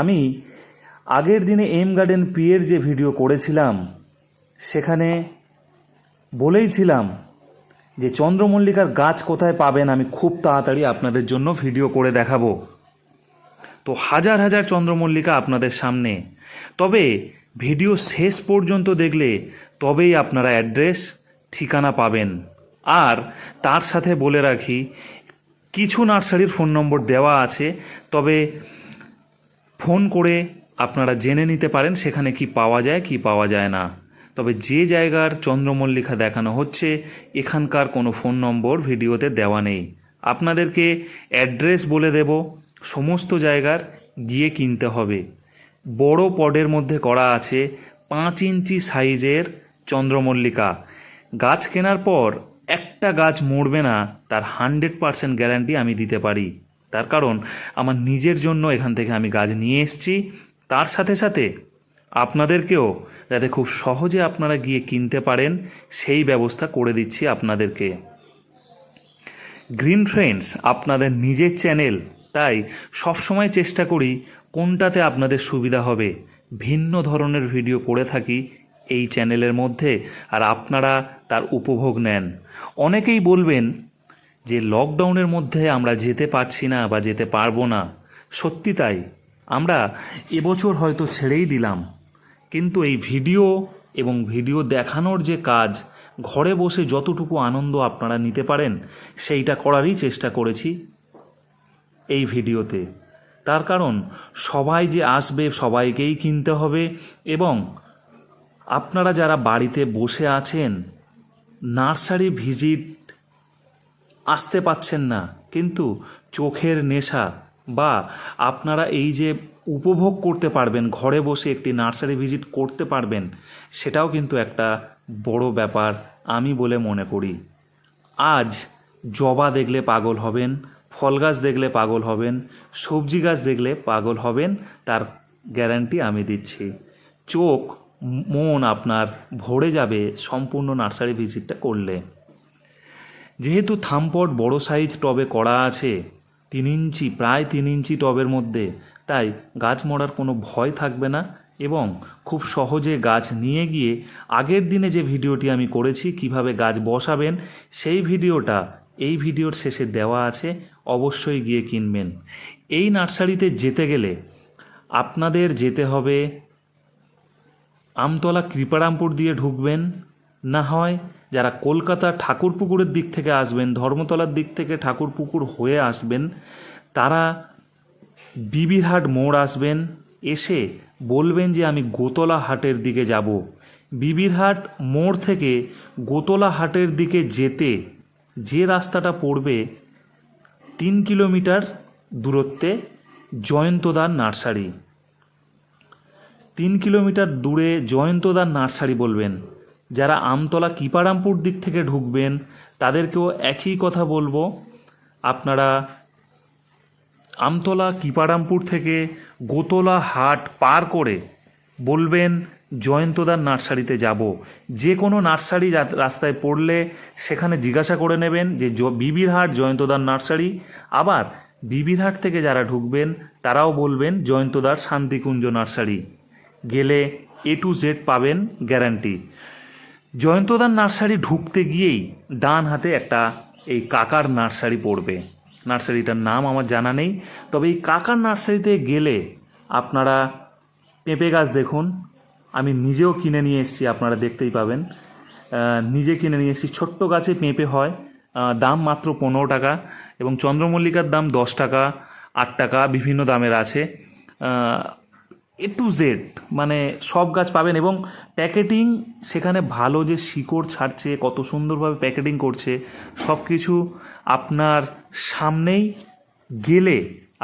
আমি আগের দিনে এম গার্ডেন পিয়ের যে ভিডিও করেছিলাম সেখানে বলেইছিলাম যে চন্দ্রমল্লিকার গাছ কোথায় পাবেন আমি খুব তাড়াতাড়ি আপনাদের জন্য ভিডিও করে দেখাবো। তো হাজার হাজার চন্দ্রমল্লিকা আপনাদের সামনে, তবে ভিডিও শেষ পর্যন্ত দেখলে তবেই আপনারা অ্যাড্রেস ঠিকানা পাবেন। আর তার সাথে বলে রাখি, কিছু নার্সারির ফোন নম্বর দেওয়া আছে, তবে ফোন করে আপনারা জেনে নিতে পারেন সেখানে কি পাওয়া যায় কি পাওয়া যায় না। তবে যে জায়গার চন্দ্রমল্লিকা দেখানো হচ্ছে এখানকার কোনো ফোন নম্বর ভিডিওতে দেওয়া নেই। আপনাদেরকে অ্যাড্রেস বলে দেব, সমস্ত জায়গার গিয়ে কিনতে হবে। বড় পডের মধ্যে করা আছে 5 ইঞ্চি সাইজের চন্দ্রমল্লিকা। গাছ কেনার পর একটা গাছ মরবে না তার 100% গ্যারান্টি আমি দিতে পারি। তার কারণ আমার নিজের জন্য এখান থেকে আমি গাছ নিয়ে এসেছি, তার সাথে সাথে আপনাদেরকেও যাতে খুব সহজে আপনারা গিয়ে কিনতে পারেন সেই ব্যবস্থা করে দিচ্ছি আপনাদেরকে। গ্রিন ফ্রেন্ডস আপনাদের নিজের চ্যানেল, তাই সবসময় চেষ্টা করি কোনটাতে আপনাদের সুবিধা হবে ভিন্ন ধরনের ভিডিও করে থাকি এই চ্যানেলের মধ্যে, আর আপনারা তার উপভোগ নেন। অনেকেই বলবেন যে লকডাউনের মধ্যে আমরা যেতে পারছি না বা যেতে পারবো না। সত্যি তাই, আমরা এবছর হয়তো ছেড়েই দিলাম, কিন্তু এই ভিডিও এবং ভিডিও দেখানোর যে কাজ, ঘরে বসে যতটুকু আনন্দ আপনারা নিতে পারেন সেইটা করারই চেষ্টা করেছি এই ভিডিওতে। তার কারণ সবাই যে আসবে সবাইকেই কিনতে হবে, এবং আপনারা যারা বাড়িতে বসে আছেন নার্সারি ভিজিট আসতে পাচ্ছেন না, কিন্তু চোখের নেশা বা আপনারা এই যে উপভোগ করতে পারবেন, ঘরে বসে একটি নার্সারি ভিজিট করতে পারবেন, সেটাও কিন্তু একটা বড় ব্যাপার আমি বলে মনে করি। আজ জবা দেখলে পাগল হবেন, ফল গাছ দেখলে পাগল হবেন, সবজি গাছ দেখলে পাগল হবেন, তার গ্যারান্টি আমি দিচ্ছি। চোখ মন আপনার ভরে যাবে সম্পূর্ণ নার্সারি ভিজিটটা করলে। যেহেতু থামপট বড় সাইজ টবে করা আছে, 3 ইঞ্চি, প্রায় 3 ইঞ্চি টবের মধ্যে, তাই গাছ মরার কোনো ভয় থাকবে না, এবং খুব সহজে গাছ নিয়ে গিয়ে আগের দিনে যে ভিডিওটি আমি করেছি কিভাবে গাছ বসাবেন সেই ভিডিওটা এই ভিডিওর শেষে দেওয়া আছে, অবশ্যই গিয়ে কিনবেন। এই নার্সারিতে যেতে গেলে আপনাদের যেতে হবে আমতলা কৃপারামপুর দিয়ে ঢুকবেন, না হয় যারা কলকাতা ঠাকুরপুকুরের দিক থেকে আসবেন, ধর্মতলার দিক থেকে ঠাকুরপুকুর হয়ে আসবেন, তারা বিবিরহাট মোড় আসবেন, এসে বলবেন যে আমি গোতলা হাটের দিকে যাব। বিবিরহাট মোড় থেকে গোতলা হাটের দিকে যেতে যে রাস্তাটা পড়বে 3 কিলোমিটার দূরত্বে জয়ন্তদার নার্সারি। 3 কিলোমিটার দূরে জয়ন্তদার নার্সারি বলবেন। যারা আমতলা কৃপারামপুর দিক থেকে ঢুকবেন তাদেরকেও একই কথা বলবো, আপনারা আমতলা কৃপারামপুর থেকে গোতলা হাট পার করে বলবেন জয়ন্তদার নার্সারিতে যাব। যে কোনো নার্সারি রাস্তায় পড়লে সেখানে জিজ্ঞাসা করে নেবেন যে বিবিরহাট জয়ন্তদার নার্সারি। আবার বিবিরহাট থেকে যারা ঢুকবেন তারাও বলবেন জয়ন্তদার শান্তিকুঞ্জ নার্সারি। গেলে A to Z পাবেন গ্যারান্টি। জয়ন্তদার নার্সারি ঢুকতে গিয়েই ডান হাতে একটা এই কাকার নার্সারি পড়বে। নার্সারিটার নাম আমার জানা নেই, তবে এই কাকার নার্সারিতে গেলে আপনারা পেঁপে গাছ দেখুন। আমি নিজেও কিনে নিয়ে এসেছি, আপনারা দেখতেই পাবেন। নিজে কিনে নিয়ে এসেছি। ছোট্ট গাছে পেঁপে হয়, দাম মাত্র 15 টাকা, এবং চন্দ্রমল্লিকার দাম 10 টাকা, 8 টাকা, বিভিন্ন দামের আছে। A to Z মানে সব গাছ পাবেন, এবং প্যাকেটিং সেখানে ভালো, যে শিকড় ছাড়ছে, কত সুন্দরভাবে প্যাকেটিং করছে, সব কিছু আপনার সামনেই গেলে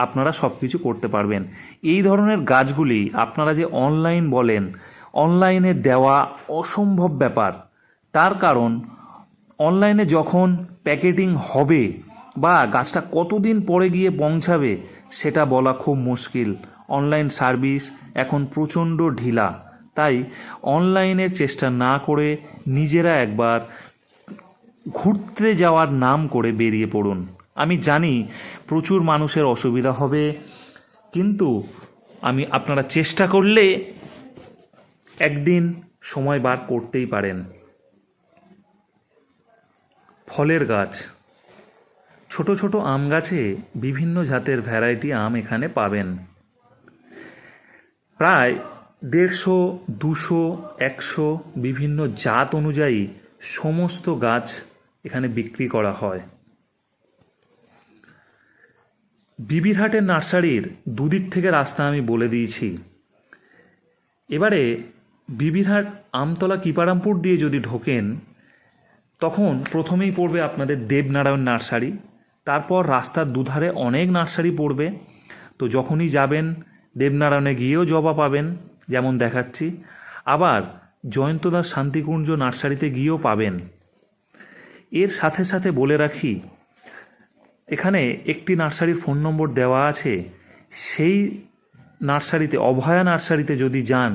আপনারা সব কিছু করতে পারবেন। এই ধরনের গাছগুলি আপনারা যে অনলাইন বলেন, অনলাইনে দেওয়া অসম্ভব ব্যাপার। তার কারণ অনলাইনে যখন প্যাকেটিং হবে বা গাছটা কতদিন পরে গিয়ে পৌঁছাবে সেটা বলা খুব মুশকিল। অনলাইন সার্ভিস এখন প্রচণ্ড ঢিলা, তাই অনলাইনের চেষ্টা না করে নিজেরা একবার ঘুরতে যাওয়ার নাম করে বেরিয়ে পড়ুন। আমি জানি প্রচুর মানুষের অসুবিধা হবে, কিন্তু আপনারা চেষ্টা করলে একদিন সময় বার করতেই পারেন। ফলের গাছ, ছোট ছোট আম গাছে বিভিন্ন জাতের ভ্যারাইটি আম এখানে পাবেন। প্রায় 150, 200, 100 বিভিন্ন জাত অনুযায়ী সমস্ত গাছ এখানে বিক্রি করা হয়। বিবিরহাটের নার্সারির দুদিক থেকে রাস্তা আমি বলে দিয়েছি। এবারে বিবিরহাট আমতলা কিপারামপুর দিয়ে যদি ঢোকেন, তখন প্রথমেই পড়বে আপনাদের দেবনারায়ণ নার্সারি। তারপর রাস্তার দুধারে অনেক নার্সারি পড়বে। তো যখনই যাবেন দেবনারায়ণে গিয়েও জবা পাবেন, যেমন দেখাচ্ছি। আবার জয়ন্তদাস শান্তিকুঞ্জ নার্সারিতে গিয়েও পাবেন। এর সাথে সাথে বলে রাখি, এখানে একটি নার্সারির ফোন নম্বর দেওয়া আছে। সেই নার্সারিতে, অভয়া নার্সারিতে যদি যান,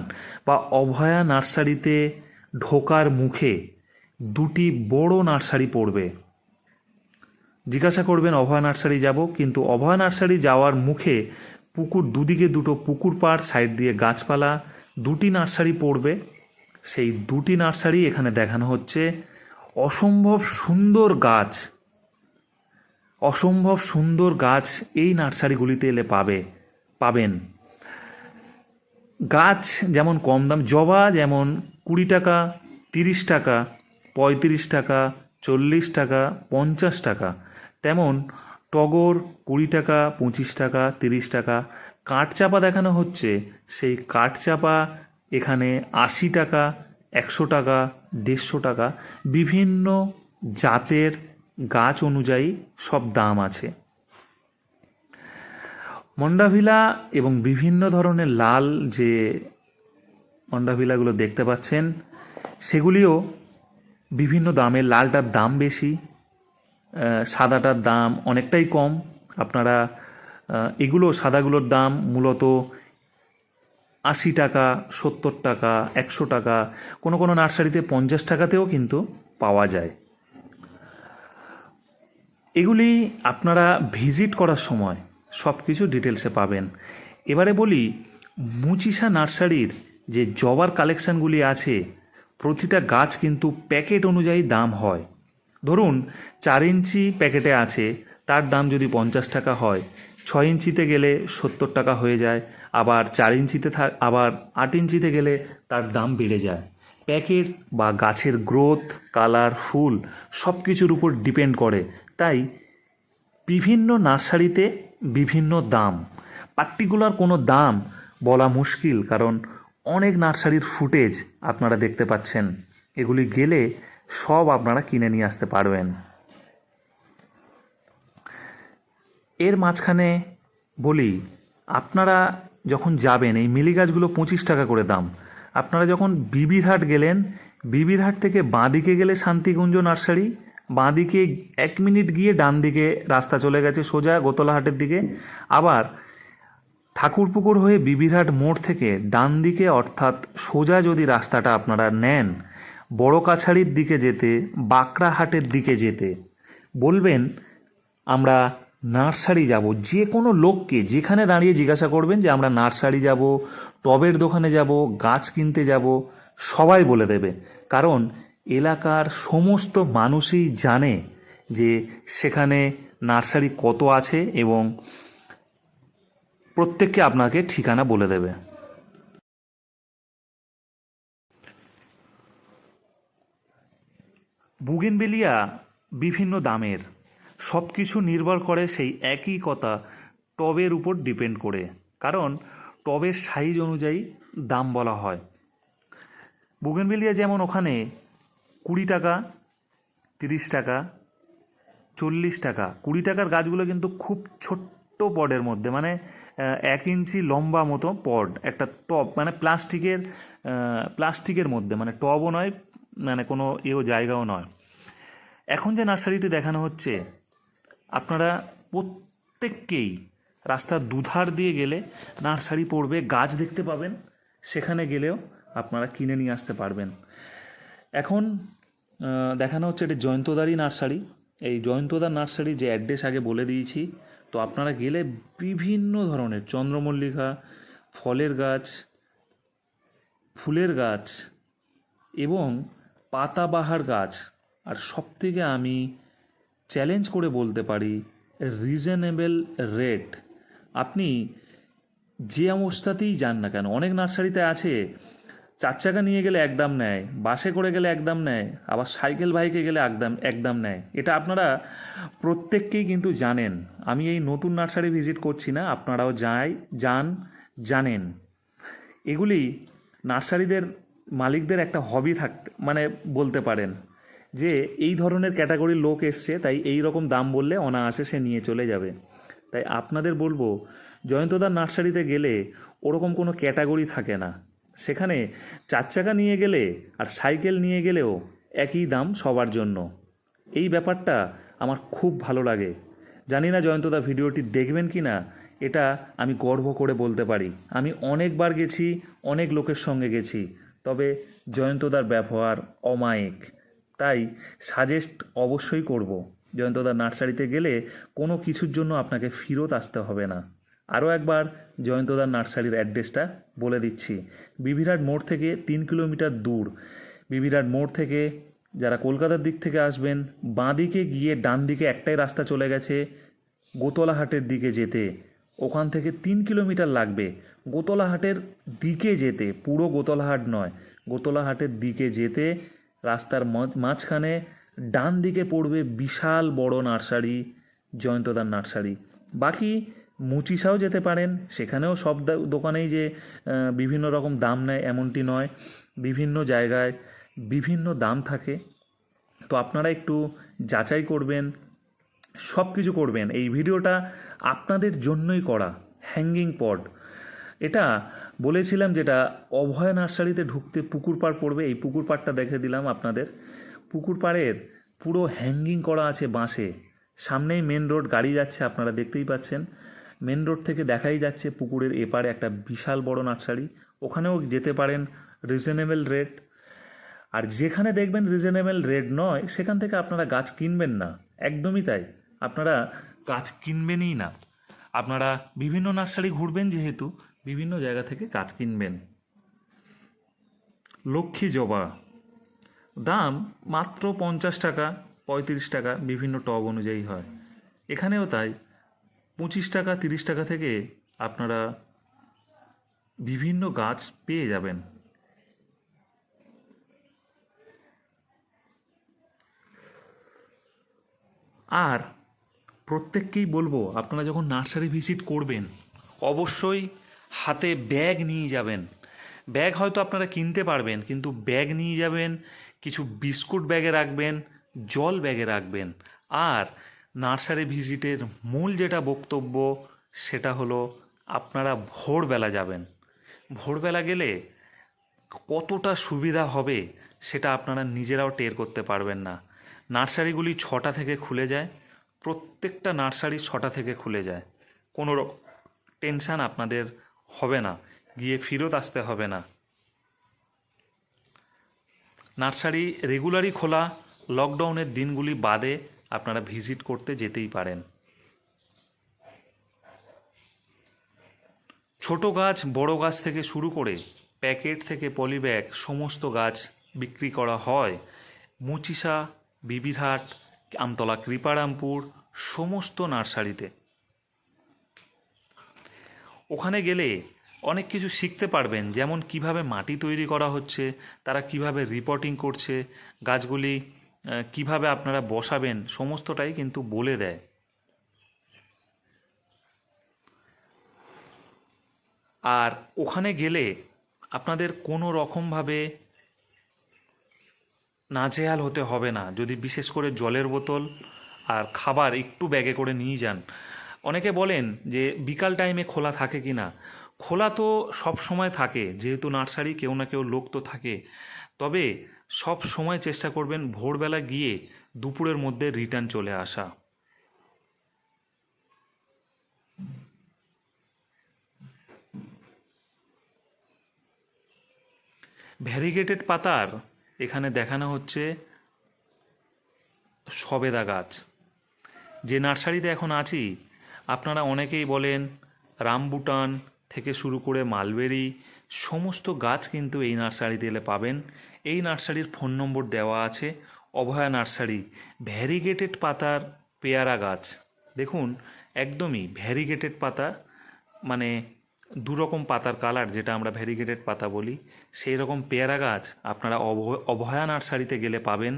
বা অভয়া নার্সারিতে ঢোকার মুখে দুটি বড় নার্সারি পড়বে। জিজ্ঞাসা করবেন অভয়া নার্সারি যাব, কিন্তু অভয়া নার্সারি যাওয়ার মুখে পুকুর, দুদিকে দুটো পুকুর পাড়, সাইড দিয়ে গাছপালা, দুটি নার্সারি পড়বে। সেই দুটি নার্সারি এখানে দেখানো হচ্ছে। অসম্ভব সুন্দর গাছ, অসম্ভব সুন্দর গাছ এই নার্সারিগুলিতে এলে পাবেন। গাছ যেমন কম দাম, জবা যেমন 20 টাকা, 30 টাকা, 35 টাকা, 40 টাকা, 50 টাকা, তেমন টগর 20 টাকা, 25 টাকা, 30 টাকা। কাঠচাপা দেখানো হচ্ছে, সেই কাঠচাপা এখানে 80 টাকা, 100 টাকা, 150 টাকা, বিভিন্ন জাতের গাছ অনুযায়ী সব দাম আছে। মন্ডাভিলা এবং বিভিন্ন ধরনের লাল যে মন্ডাভিলাগুলো দেখতে পাচ্ছেন, সেগুলিও বিভিন্ন দামের। লালটার দাম বেশি, সাদাটার দাম অনেকটাই কম। আপনারা এগুলো, সাদাগুলোর দাম মূলত 80 টাকা, 70 টাকা, 100 টাকা, কোনো কোনো নার্সারিতে 50 টাকাতেও কিন্তু পাওয়া যায়। এগুলি আপনারা ভিজিট করার সময় সব কিছু ডিটেলসে পাবেন। এবারে বলি, মুচিসা নার্সারির যে জবার কালেকশানগুলি আছে, প্রতিটা গাছ কিন্তু প্যাকেট অনুযায়ী দাম হয়। ধরুন 4 ইঞ্চি প্যাকেটে আছে, তার দাম যদি 50 টাকা হয়, 6 ইঞ্চিতে গেলে 70 টাকা হয়ে যায়। আবার 4 ইঞ্চিতে আবার 8 ইঞ্চিতে গেলে তার দাম বেড়ে যায়। প্যাকেট বা গাছের গ্রোথ, কালার, ফুল সব কিছুর উপর ডিপেন্ড করে। তাই বিভিন্ন নার্সারিতে বিভিন্ন দাম, পার্টিকুলার কোনো দাম বলা মুশকিল, কারণ অনেক নার্সারির ফুটেজ আপনারা দেখতে পাচ্ছেন। এগুলি গেলে সব আপনারা কিনে নিয়ে আসতে পারবেন। এর মাঝখানে বলি, আপনারা যখন যাবেন, এই মিলি গাছগুলো 25 টাকা করে দাম। আপনারা যখন বিবিরহাট গেলেন, বিবিরহাট থেকে বাঁদিকে গেলে শান্তিকুঞ্জ নার্সারি, বাঁদিকে 1 মিনিট গিয়ে ডান দিকে রাস্তা চলে গেছে সোজা গোতলাহাটের দিকে। আবার ঠাকুরপুকুর হয়ে বিবিরহাট মোড় থেকে ডান দিকে, অর্থাৎ সোজা যদি রাস্তাটা আপনারা নেন, বড় কাছাড়ির দিকে যেতে, বাঁকড়াহাটের দিকে যেতে বলবেন আমরা নার্সারি যাব। যে কোনো লোককে যেখানে দাঁড়িয়ে জিজ্ঞাসা করবেন যে আমরা নার্সারি যাব, টবের দোকানে যাব, গাছ কিনতে যাব, সবাই বলে দেবে। কারণ এলাকার সমস্ত মানুষই জানে যে সেখানে নার্সারি কত আছে, এবং প্রত্যেককে আপনাকে ঠিকানা বলে দেবে। বুগেনভেলিয়া বিভিন্ন দামের, সব কিছু নির্ভর করে সেই একই কথা, টবের উপর ডিপেন্ড করে। কারণ টবের সাইজ অনুযায়ী দাম বলা হয়। বুগেনভেলিয়া যেমন ওখানে 20 টাকা, 30 টাকা, 40 টাকা। 20 টাকার গাছগুলো কিন্তু খুব ছোট্ট পডের মধ্যে, মানে 1 ইঞ্চি লম্বা মতো পড, একটা টব, মানে প্লাস্টিকের মধ্যে, মানে টবও নয়, মানে কোনো জায়গাও নয়। এখন যে নার্সারিটি দেখানো হচ্ছে, আপনারা প্রত্যেককেই রাস্তার দুধার দিয়ে গেলে নার্সারি পড়বে, গাছ দেখতে পাবেন, সেখানে গেলেও আপনারা কিনে নিয়ে আসতে পারবেন। এখন দেখানো হচ্ছে এটা জয়ন্তদারই নার্সারি। এই জয়ন্তদার নার্সারি যে অ্যাড্রেস আগে বলে দিয়েছি, তো আপনারা গেলে বিভিন্ন ধরনের চন্দ্রমল্লিকা, ফলের গাছ, ফুলের গাছ এবং পাতাবাহার গাছ, আর সবথেকে আমি চ্যালেঞ্জ করে বলতে পারি রিজনেবল রেট। আপনি যে অবস্থাতেই যান না কেন, অনেক নার্সারিতে আছে 4 চাকা নিয়ে গেলে একদম নেয়, বাসে করে গেলে একদম নেয়, আবার সাইকেল বাইকে গেলে একদম একদম নেয়। এটা আপনারা প্রত্যেককেই কিন্তু জানেন। আমি এই নতুন নার্সারি ভিজিট করছি না, আপনারাও জানেন। এগুলি নার্সারিদের মালিকদের একটা হবি থাকতে মানে বলতে পারেন, যে এই ধরনের ক্যাটাগরির লোক এসছে, তাই এই রকম দাম বললে অনায়াসে সে নিয়ে চলে যাবে। তাই আপনাদের বলবো, জয়ন্তদার নার্সারিতে গেলে ওরকম কোনো ক্যাটাগরি থাকে না। সেখানে 4 চাকা নিয়ে গেলে আর সাইকেল নিয়ে গেলেও একই দাম সবার জন্য। এই ব্যাপারটা আমার খুব ভালো লাগে। জানি না জয়ন্তদা ভিডিওটি দেখবেন কি না, এটা আমি গর্ব করে বলতে পারি। আমি অনেকবার গেছি, অনেক লোকের সঙ্গে গেছি, তবে জয়ন্তদার ব্যবহার অমায়িক। তাই সাজেস্ট অবশ্যই করব, জয়ন্তদার নার্সারিতে গেলে কোনো কিছুর জন্য আপনাকে ফেরত আসতে হবে না। আরও একবার জয়ন্তদার নার্সারির অ্যাড্রেসটা বলে দিচ্ছি। বিবিরাট মোড় থেকে 3 কিলোমিটার দূর। বিবিরাট মোড় থেকে যারা কলকাতার দিক থেকে আসবেন, বাঁ দিকে গিয়ে ডান দিকে একটাই রাস্তা চলে গেছে গোতলা হাটের দিকে যেতে। ওখান থেকে 3 কিলোমিটার লাগবে গোতলা হাটের দিকে যেতে, পুরো গোতলা হাট নয়, গোতলা হাটের দিকে যেতে। রাস্তার মাঝখানে ডান দিকে পড়বে বিশাল বড় নার্সারি, জয়ন্তদার নার্সারি। বাকি মুচিসাও যেতে পারেন, সেখানেও সব দোকানেই যে বিভিন্ন রকম দাম নেয় এমনটি নয়, বিভিন্ন জায়গায় বিভিন্ন দাম থাকে। তো আপনারা একটু যাচাই করবেন, সব কিছু করবেন। এই ভিডিওটা আপনাদের জন্যই করা। হ্যাঙ্গিং পড, এটা বলেছিলাম, যেটা অভয় নার্সারিতে ঢুকতে পুকুর পাড় পড়বে, এই পুকুর পাড়টা দেখে দিলাম আপনাদের। পুকুর পাড়ের পুরো হ্যাঙ্গিং করা আছে বাঁশে। সামনেই মেন রোড, গাড়ি যাচ্ছে, আপনারা দেখতেই পাচ্ছেন। মেন রোড থেকে দেখাই যাচ্ছে পুকুরের এপারে একটা বিশাল বড় নার্সারি, ওখানেও যেতে পারেন। Reasonable rate. আর যেখানে দেখবেন রিজনেবল রেট নয়, সেখান থেকে আপনারা গাছ কিনবেন না, একদমই তাই। আপনারা গাছ কিনবেনই না। আপনারা বিভিন্ন নার্সারি ঘুরবেন, যেহেতু বিভিন্ন জায়গা থেকে গাছ কিনবেন। লক্ষ্মী জবা, দাম মাত্র 50 টাকা, 35 টাকা, বিভিন্ন টব অনুযায়ী হয়। এখানেও তাই 25 টাকা, 30 টাকা থেকে আপনারা বিভিন্ন গাছ পেয়ে যাবেন। আর প্রত্যেককেই বলবো, আপনারা যখন নার্সারি ভিজিট করবেন, অবশ্যই হাতে ব্যাগ নিয়ে যাবেন। ব্যাগ হয়তো আপনারা কিনতে পারবেন, কিন্তু ব্যাগ নিয়ে যাবেন, কিছু বিস্কুট ব্যাগে রাখবেন, জল ব্যাগে রাখবেন। আর নার্সারি ভিজিটের মূল যেটা বক্তব্য, সেটা হলো আপনারা ভোরবেলা যাবেন। ভোরবেলা গেলে কতটা সুবিধা হবে সেটা আপনারা নিজেরাও টের করতে পারবেন না। নার্সারিগুলি 6টা থেকে খুলে যায়, প্রত্যেকটা নার্সারি 6টা থেকে খুলে যায়। কোনো টেনশান আপনাদের হবে না, গিয়ে ফেরত আসতে হবে না। নার্সারি রেগুলারই খোলা, লকডাউনের দিনগুলি বাদে আপনারা ভিজিট করতে যেতেই পারেন। ছোট গাছ, বড় গাছ থেকে শুরু করে প্যাকেট থেকে পলিব্যাগ সমস্ত গাছ বিক্রি করা হয় মুচিসা, বিবিরহাট, আমতলা, কৃপারামপুর সমস্ত নার্সারিতে। ওখানে গেলে অনেক কিছু শিখতে পারবেন, যেমন কিভাবে মাটি তৈরি করা হচ্ছে, তারা কিভাবে রিপোর্টিং করছে, গাছগুলি কিভাবে আপনারা বসাবেন, সমস্তটাই কিন্তু বলে দেয়। আর ওখানে গেলে আপনাদের কোনো রকমভাবে নাজেহাল হতে হবে না, যদি বিশেষ করে জলের বোতল আর খাবার একটু ব্যাগে করে নিয়ে যান। অনেকে বলেন যে বিকাল টাইমে খোলা থাকে কি না। খোলা তো সব সময় থাকে, যেহেতু নার্সারি, কেউ না কেউ লোক তো থাকে। তবে সব সময় চেষ্টা করবেন ভোরবেলা গিয়ে দুপুরের মধ্যে রিটার্ন চলে আসা। ভ্যারিগেটেড পাতার এখানে দেখানো হচ্ছে সবেদা গাছ। যে নার্সারিতে এখন আছি, আপনারা অনেকেই বলেন রামবুটান, থেকে শুরু করে মালবেরি সমস্ত গাছ কিন্তু এই নার্সারিতে এলে পাবেন। এই নার্সারির ফোন নম্বর দেওয়া আছে। অভয়া নার্সারি। ভ্যারিগেটেড পাতার পেয়ারা গাছ, দেখুন একদমই ভ্যারিগেটেড পাতা, মানে দুরকম পাতার কালার যেটা আমরা ভ্যারিগেটেড পাতা বলি, সেই রকম পেয়ারা গাছ আপনারা অভয়া নার্সারিতে গেলে পাবেন।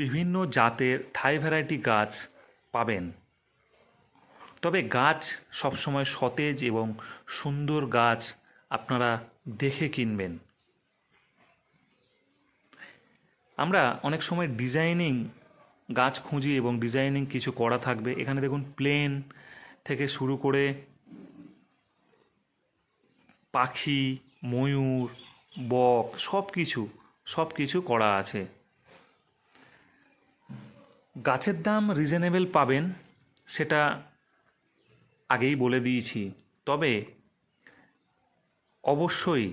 বিভিন্ন জাতের থাই ভ্যারাইটি গাছ পাবেন। তবে গাছ সবসময় সতেজ এবং সুন্দর গাছ আপনারা দেখে কিনবেন। আমরা অনেক সময় ডিজাইনিং গাছ খুঁজি এবং ডিজাইনিং কিছু করা থাকবে। এখানে দেখুন প্লেন থেকে শুরু করে পাখি, ময়ূর, বক সব কিছু করা আছে। গাছের দাম রিজনেবল পাবেন, সেটা আগেই বলে দিয়েছি। তবে অবশ্যই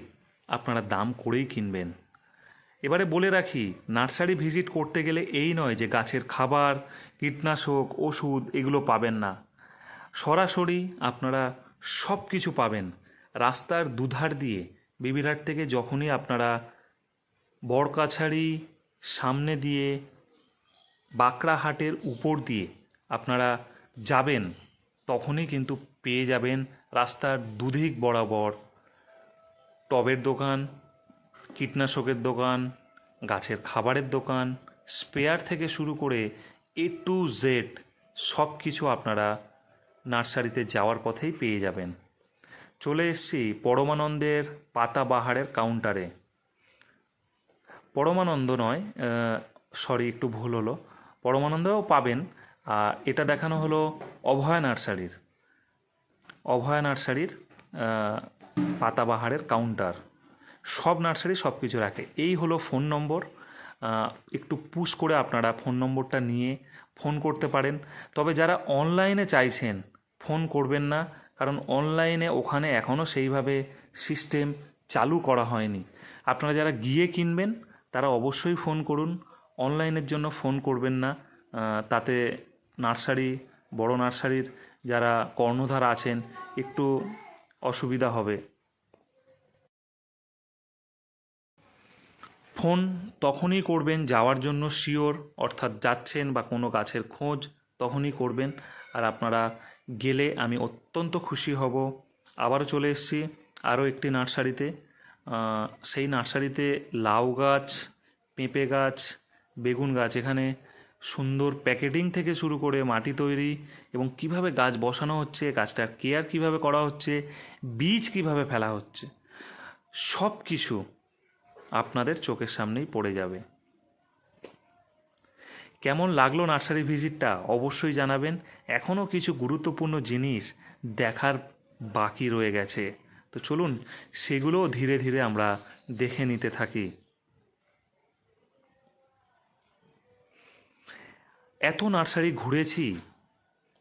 আপনারা দাম করেই কিনবেন। এবারে বলে রাখি, নার্সারি ভিজিট করতে গেলে এই নয় যে গাছের খাবার, কীটনাশক, ওষুধ এগুলো পাবেন না। সরাসরি আপনারা সব কিছু পাবেন। রাস্তার দুধার দিয়ে বিবিরহাট থেকে যখনই আপনারা বড়কাছাড়ি সামনে দিয়ে বাঁকড়াহাটের উপর দিয়ে আপনারা যাবেন, তখনই কিন্তু পেয়ে যাবেন রাস্তার দুদিক বরাবর টবের দোকান, কীটনাশকের দোকান, গাছের খাবারের দোকান, স্পেয়ার থেকে শুরু করে A to Z সব কিছু আপনারা নার্সারিতে যাওয়ার পথেই পেয়ে যাবেন। চলে এসেছি পরমানন্দের পাতাবাহারের কাউন্টারে। পরমানন্দ নয়, সরি একটু ভুল হলো, পরমানন্দও পাবেন। আর এটা দেখানো হলো অভয়া নার্সারির পাতাবাহারের কাউন্টার। সব নার্সারি সব কিছু রাখে। এই হলো ফোন নম্বর, একটু পুশ করে আপনারা ফোন নম্বরটা নিয়ে ফোন করতে পারেন। তবে যারা অনলাইনে চাইছেন ফোন করবেন না, কারণ অনলাইনে ওখানে এখনও সেইভাবে সিস্টেম চালু করা হয়নি। আপনারা যারা গিয়ে কিনবেন তারা অবশ্যই ফোন করুন, অনলাইনের জন্য ফোন করবেন না। তাতে বড় নার্সারির যারা কর্ণধার আছেন একটু অসুবিধা হবে। ফোন তখনই করবেন যাওয়ার জন্য শিওর, অর্থাৎ যাচ্ছেন বা কোনো গাছের খোঁজ তখনই করবেন। আর আপনারা গেলে আমি অত্যন্ত খুশি হব। আবারও চলে এসেছি আরও একটি নার্সারিতে। সেই নার্সারিতে লাউ গাছ, পেঁপে গাছ, বেগুন গাছ, এখানে সুন্দর প্যাকেটিং থেকে শুরু করে মাটি তৈরি এবং কিভাবে গাছ বসানো হচ্ছে, গাছটার কেয়ার কিভাবে করা হচ্ছে, বীজ কিভাবে ফেলা হচ্ছে, সব কিছু আপনাদের চোখের সামনেই পড়ে যাবে। কেমন লাগলো নার্সারি ভিজিটটা অবশ্যই জানাবেন। এখনও কিছু গুরুত্বপূর্ণ জিনিস দেখার বাকি রয়ে গেছে, তো চলুন সেগুলোও ধীরে ধীরে আমরা দেখে নিতে থাকি। এত নার্সারি ঘুরেছি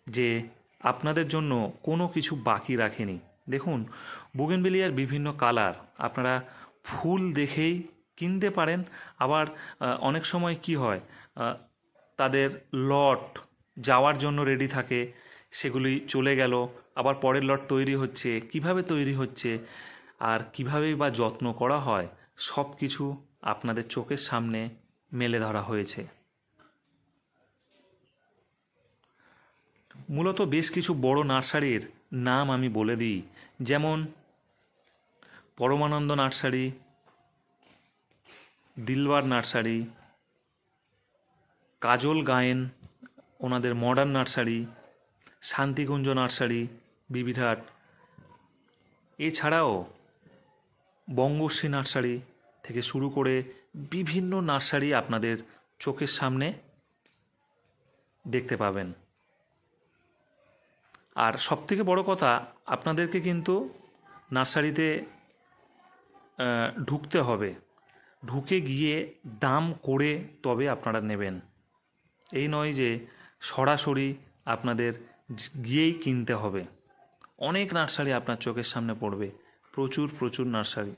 যে আপনাদের জন্য কোনো কিছু বাকি রাখিনি। দেখুন বুগেনভেলিয়ার বিভিন্ন কালার আপনারা ফুল দেখেই কিনতে পারেন। আবার অনেক সময় কি হয়, তাদের লট যাওয়ার জন্য রেডি থাকে, সেগুলি চলে গেল, আবার পরের লট তৈরি হচ্ছে, কিভাবে তৈরি হচ্ছে আর কীভাবেই বা যত্ন করা হয়, সব কিছু আপনাদের চোখের সামনে মেলে ধরা হয়েছে। মূলত বেশ কিছু বড় নার্সারির নাম আমি বলে দিই, যেমন পরমানন্দ নার্সারি, দিলবার নার্সারি, কাজল গায়েন ওনাদের modern nursery, Shantikunj nursery Bibirhat, এছাড়াও বঙ্গশ্রী নার্সারি থেকে শুরু করে বিভিন্ন নার্সারি আপনাদের চোখের সামনে দেখতে পাবেন। আর সবথেকে বড় কথা, আপনাদেরকে কিন্তু নার্সারিতে ঢুকতে হবে, ঢুকে গিয়ে দাম করে তবে আপনারা নেবেন। এই নয় যে সরাসরি আপনাদের গিয়েই কিনতে হবে। অনেক নার্সারি আপনার চোখের সামনে পড়বে, প্রচুর নার্সারি।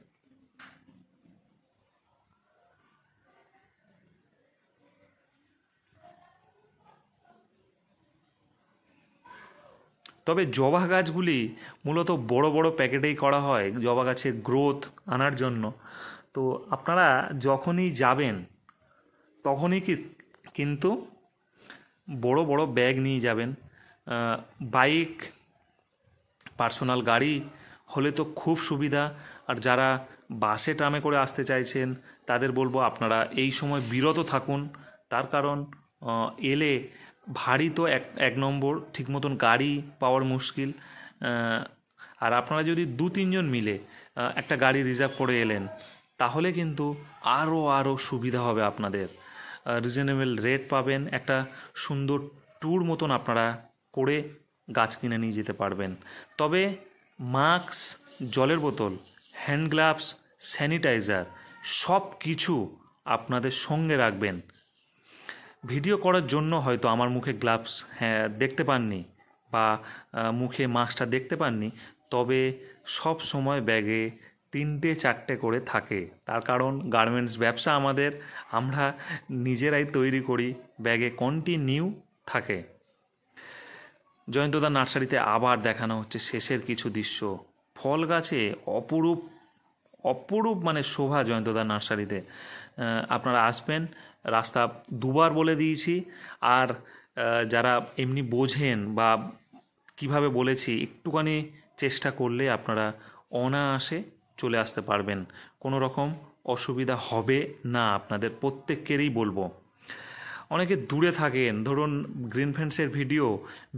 তবে জবা গাছগুলি মূলত বড় বড় প্যাকেটেই করা হয় জবা গাছের গ্রোথ আনার জন্য। তো আপনারা যখনই যাবেন তখনই কিন্তু বড় বড় ব্যাগ নিয়ে যাবেন। বাইক, পার্সোনাল গাড়ি হলে তো খুব সুবিধা। আর যারা বাসে ট্রামে করে আসতে চাইছেন তাদের বলবো আপনারা এই সময় বিরত থাকুন। তার কারণ এলে ভারী তো এক নম্বর, ঠিক মতন গাড়ি পাওয়ার মুশকিল। আর আপনারা যদি 2-3 জন মিলে একটা গাড়ি রিজার্ভ করে এলেন তাহলে কিন্তু আরও সুবিধা হবে আপনাদের। রিজনেবল রেট পাবেন, একটা সুন্দর ট্যুর মতন আপনারা করে গাছ কিনে নিয়ে যেতে পারবেন। তবে মাস্ক, জলের বোতল, হ্যান্ড গ্লাভস, স্যানিটাইজার সব কিছু আপনাদের সঙ্গে রাখবেন। ভিডিও করার জন্য হয়তো আমার মুখে গ্লাভস দেখতে পাননি বা মুখে মাস্কটা দেখতে পাননি, তবে সব সময় ব্যাগে 3-4টে করে থাকে। তার কারণ গার্মেন্টস ব্যবসা আমাদের, আমরা নিজেরাই তৈরি করি, ব্যাগে কন্টিনিউ থাকে। জয়ন্তদা নার্সারিতে আবার দেখানো হচ্ছে শেষের কিছু দৃশ্য। ফল গাছে অপরূপ মানে শোভা জয়ন্তদা নার্সারিতে। আপনারা আসবেন, রাস্তা দুবার বলে দিয়েছি। আর যারা এমনি বোঝেন বা কিভাবে বলেছি একটুখানি চেষ্টা করলে আপনারা অনায়াসে চলে আসতে পারবেন, কোনো রকম অসুবিধা হবে না আপনাদের প্রত্যেককেরই বলবো। অনেকে দূরে থাকেন, ধরুন গ্রিন ফ্রেন্ডসের ভিডিও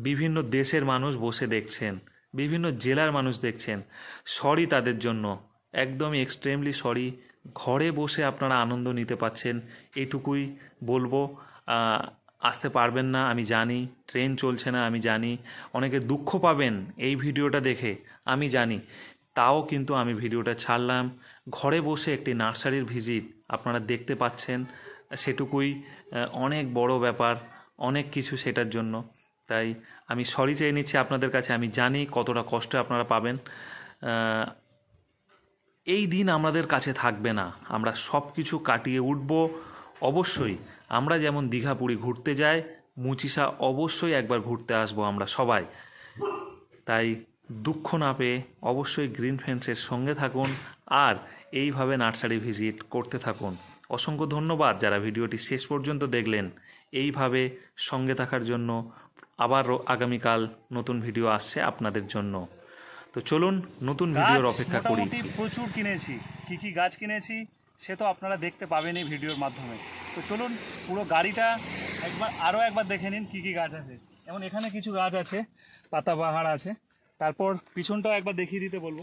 বিভিন্ন দেশের মানুষ বসে দেখছেন, বিভিন্ন জেলার মানুষ দেখছেন, সরি তাদের জন্য, একদমই এক্সট্রিমলি সরি। ঘরে বসে আপনারা আনন্দ নিতে পাচ্ছেন এটুকুই বলবো। আসতে পারবেন না আমি জানি, ট্রেন চলছে না আমি জানি, অনেকে দুঃখ পাবেন এই ভিডিওটা দেখে আমি জানি, তাও কিন্তু আমি ভিডিওটা ছাড়লাম। ঘরে বসে একটি নার্সারির ভিজিট আপনারা দেখতে পাচ্ছেন, সেটুকুই অনেক বড় ব্যাপার, অনেক কিছু সেটার জন্য। তাই আমি সরি চেয়ে নিচ্ছি আপনাদের কাছে। আমি জানি কতটা কষ্ট আপনারা পাবেন। এই দিন আমাদের কাছে থাকবে না, আমরা সব কিছু কাটিয়ে উঠব অবশ্যই। আমরা যেমন দীঘা পুরী ঘুরতে যাই, মুচিসা অবশ্যই একবার ঘুরতে আসবো আমরা সবাই। তাই দুঃখ না পেয়ে অবশ্যই গ্রিন ফ্রেন্ডসের সঙ্গে থাকুন আর এইভাবে নার্সারি ভিজিট করতে থাকুন। অসংখ্য ধন্যবাদ যারা ভিডিওটি শেষ পর্যন্ত দেখলেন। এইভাবে সঙ্গে থাকার জন্য আবার আগামীকাল নতুন ভিডিও আসছে আপনাদের জন্য। তো চলুন নতুন ভিডিওর অপেক্ষা করি। প্রচুর কিনেছি, কি গাছ কিনেছি সে তো আপনারা দেখতে পাবেন এই ভিডিওর মাধ্যমে। তো চলুন পুরো গাড়িটা আরও একবার দেখে নিন কি গাছ আছে। যেমন এখানে কিছু গাছ আছে, পাতাবাহার আছে, তারপর পিছনটাও একবার দেখিয়ে দিতে বলবো।